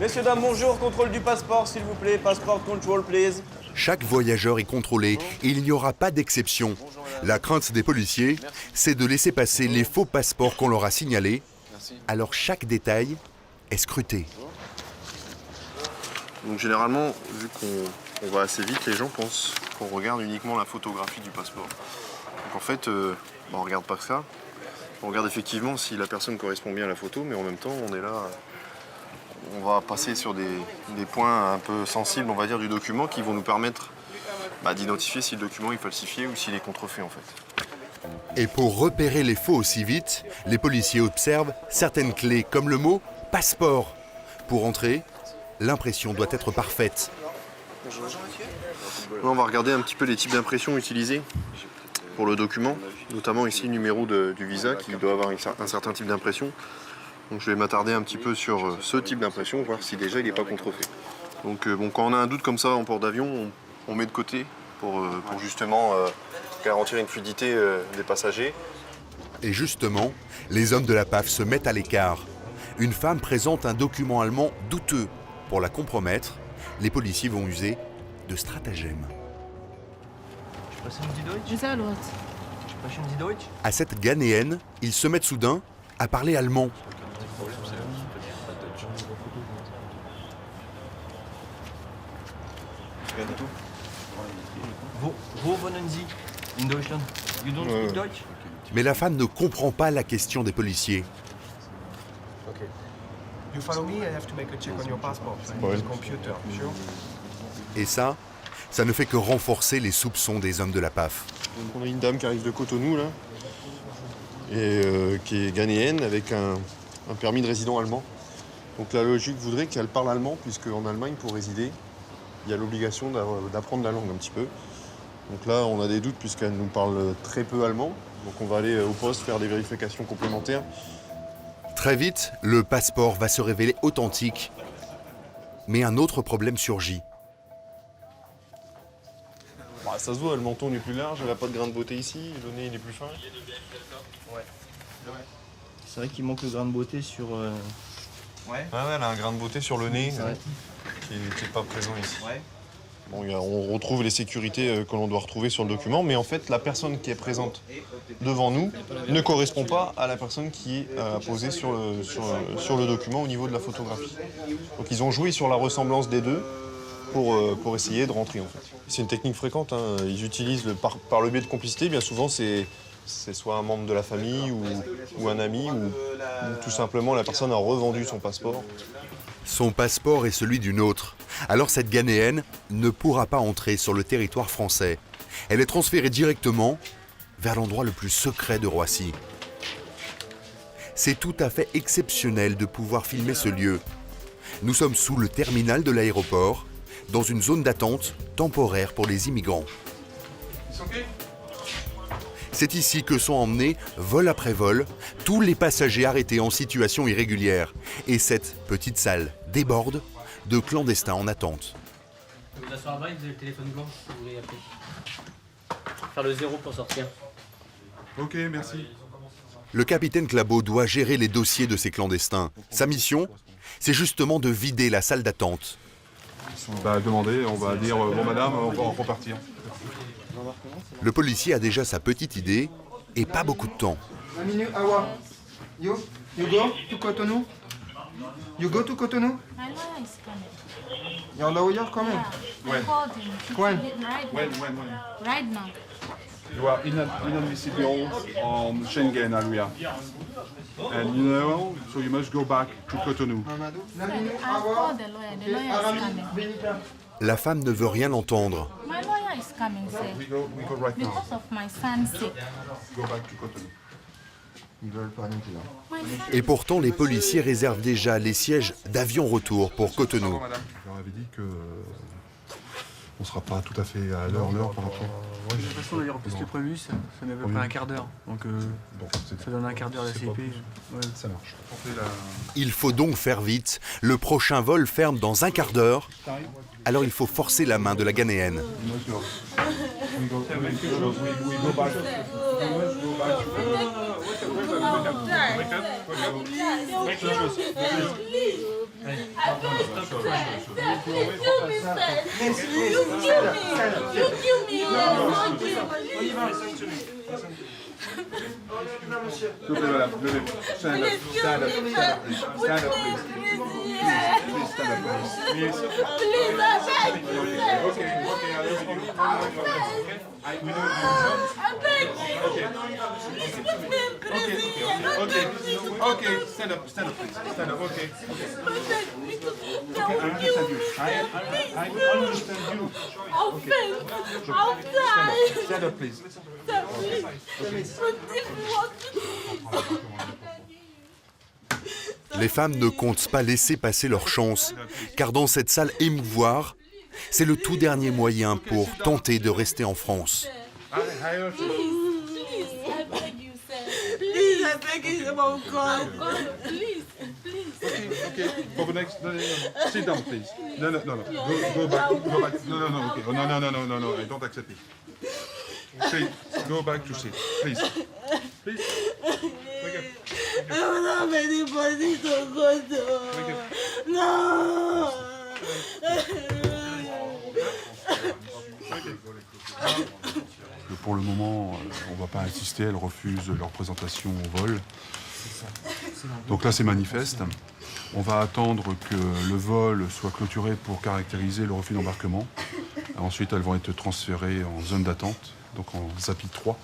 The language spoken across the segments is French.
Messieurs, dames, bonjour. Contrôle du passeport, s'il vous plaît. Passport control, please. Chaque voyageur est contrôlé et il n'y aura pas d'exception. La crainte des policiers, c'est de laisser passer les faux passeports qu'on leur a signalés. Alors chaque détail est scruté. Donc généralement, vu qu'on va assez vite, les gens pensent qu'on regarde uniquement la photographie du passeport. Donc en fait, on ne regarde pas que ça. On regarde effectivement si la personne correspond bien à la photo, mais en même temps, on est là, on va passer sur des points un peu sensibles, on va dire, du document qui vont nous permettre d'identifier si le document est falsifié ou s'il est contrefait en fait. Et pour repérer les faux aussi vite, les policiers observent certaines clés comme le mot « passeport ». Pour entrer, l'impression doit être parfaite. Là, on va regarder un petit peu les types d'impressions utilisées pour le document, notamment ici le numéro du visa qui doit avoir un certain type d'impression. Donc je vais m'attarder un petit peu sur ce type d'impression, voir si déjà il n'est pas contrefait. Donc quand on a un doute comme ça en port d'avion, on met de côté pour justement garantir une fluidité des passagers. Et justement, les hommes de la PAF se mettent à l'écart. Une femme présente un document allemand douteux. Pour la compromettre, les policiers vont user de stratagèmes. À cette Ghanéenne, ils se mettent soudain à parler allemand. Mais la femme ne comprend pas la question des policiers. Et ça ne fait que renforcer les soupçons des hommes de la PAF. Donc on a une dame qui arrive de Cotonou là, et qui est ghanéenne avec un permis de résident allemand. Donc la logique voudrait qu'elle parle allemand, puisque en Allemagne, pour résider, il y a l'obligation d'apprendre la langue un petit peu. Donc là, on a des doutes puisqu'elle nous parle très peu allemand. Donc on va aller au poste faire des vérifications complémentaires. Très vite, le passeport va se révéler authentique. Mais un autre problème surgit. Ça se voit, le menton est plus large, elle n'a pas de grain de beauté ici, le nez il est plus fin. C'est vrai qu'il manque le grain de beauté sur... Ouais, elle a un grain de beauté sur le nez qui n'est pas présent ici. Bon, on retrouve les sécurités que l'on doit retrouver sur le document, mais en fait, la personne qui est présente devant nous ne correspond pas à la personne qui est posée sur le document au niveau de la photographie. Donc ils ont joué sur la ressemblance des deux pour essayer de rentrer en fait. C'est une technique fréquente, hein. Ils utilisent par le biais de complicité, bien souvent c'est soit un membre de la famille ou un ami ou tout simplement la personne a revendu son passeport. Son passeport est celui d'une autre. Alors cette Ghanéenne ne pourra pas entrer sur le territoire français. Elle est transférée directement vers l'endroit le plus secret de Roissy. C'est tout à fait exceptionnel de pouvoir filmer ce lieu. Nous sommes sous le terminal de l'aéroport, dans une zone d'attente temporaire pour les immigrants. C'est ici que sont emmenés, vol après vol, tous les passagers arrêtés en situation irrégulière. Et cette petite salle déborde de clandestins en attente. Vous asseoir là-bas et vous avez le téléphone blanc si vous voulez appeler. Faire le 0 pour sortir. Ok, merci. Le capitaine Clabot doit gérer les dossiers de ces clandestins. Sa mission, c'est justement de vider la salle d'attente. Demandez, on va dire bon madame, on va repartir. Le policier a déjà sa petite idée et pas beaucoup de temps. You go to Cotonou? You go to Cotonou? My lawyer is coming. Your lawyer coming? Yeah, I called him. When? Right now. Right now. You are inadmissible on Schengen area. And so you must go back to Cotonou. I called the lawyer. The lawyer is coming. La femme ne veut rien entendre. My lawyer is coming, sir. We go right now. Because of my son's sake. Go back to Cotonou. Ils veulent pas non plus. My son Et pourtant, les policiers réservent déjà les sièges d'avion retour pour Cotonou. Je leur avais dit que on ne sera pas tout à fait à l'heure par rapport. De toute façon, d'ailleurs, plus que prévu, ça n'avait pas un quart d'heure. Donc, ça donne un quart d'heure la CIP. Ouais. Ça marche. Il faut donc faire vite. Le prochain vol ferme dans un quart d'heure. Alors il faut forcer la main de la Ghanéenne. Oh, S'il vous plaît, madame, levez. Stand up, stand up, stand up, please. Please stand up, please. Okay, okay, stand up, please. Stand up, okay. Okay, I understand you. I understand you. Okay. Stand up, please. Les femmes ne comptent pas laisser passer leur chance, car dans cette salle émouvoir, c'est le tout dernier moyen pour tenter de rester en France. Okay. For the next, no. Sit down, please. No. Go back. No. Okay. No. I don't accept it. Please, go back to sit, please. Please. Pour le moment, on ne va pas insister, elles refusent leur présentation au vol. Donc là, c'est manifeste. On va attendre que le vol soit clôturé pour caractériser le refus d'embarquement. Ensuite, elles vont être transférées en zone d'attente, donc en ZAPI 3.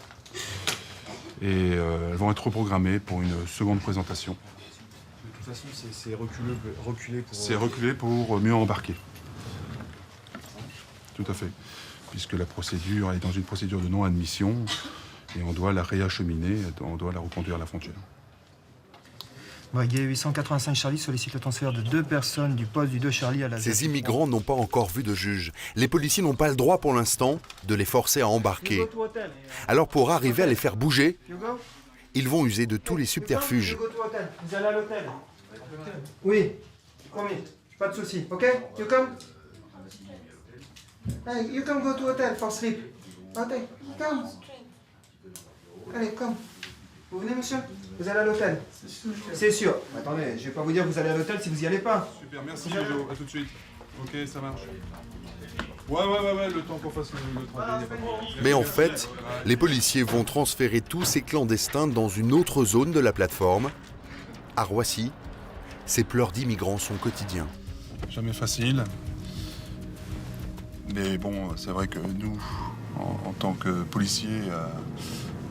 Et elles vont être reprogrammées pour une seconde présentation. De toute façon, c'est reculé pour... C'est reculé pour mieux embarquer. Tout à fait. Puisque la procédure est dans une procédure de non-admission et on doit la réacheminer, on doit la reconduire à la frontière. Breguet 885 Charlie sollicite le transfert de 2 personnes du poste du 2 Charlie à la... Ces immigrants n'ont pas encore vu de juge. Les policiers n'ont pas le droit pour l'instant de les forcer à embarquer. Alors pour arriver à les faire bouger, ils vont user de tous les subterfuges. Vous allez à l'hôtel? Oui, promis, pas de souci. Ok? You come? Hey, you can go to hotel for sleep. Ok, come. Allez, come. Vous venez, monsieur? Vous allez à l'hôtel? C'est sûr. Attendez, je vais pas vous dire que vous allez à l'hôtel si vous y allez pas. Super, merci Jojo, à tout de suite. Ok, ça marche. Ouais, le temps qu'on fasse le travail. Mais en fait, les policiers vont transférer tous ces clandestins dans une autre zone de la plateforme. À Roissy, ces pleurs d'immigrants sont quotidiens. Jamais facile. Mais bon, c'est vrai que nous, en tant que policiers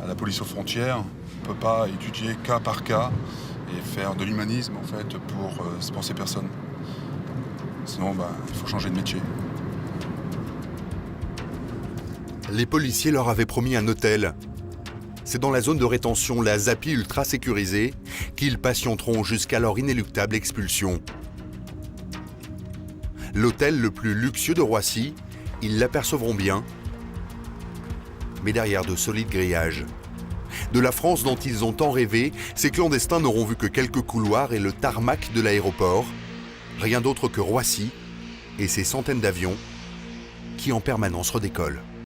à la police aux frontières, on ne peut pas étudier cas par cas et faire de l'humanisme en fait pour ces personnes. Sinon, il faut changer de métier. Les policiers leur avaient promis un hôtel. C'est dans la zone de rétention, la ZAPI ultra sécurisée, qu'ils patienteront jusqu'à leur inéluctable expulsion. L'hôtel le plus luxueux de Roissy, ils l'apercevront bien, mais derrière de solides grillages. De la France dont ils ont tant rêvé, ces clandestins n'auront vu que quelques couloirs et le tarmac de l'aéroport, rien d'autre que Roissy et ses centaines d'avions qui en permanence redécollent.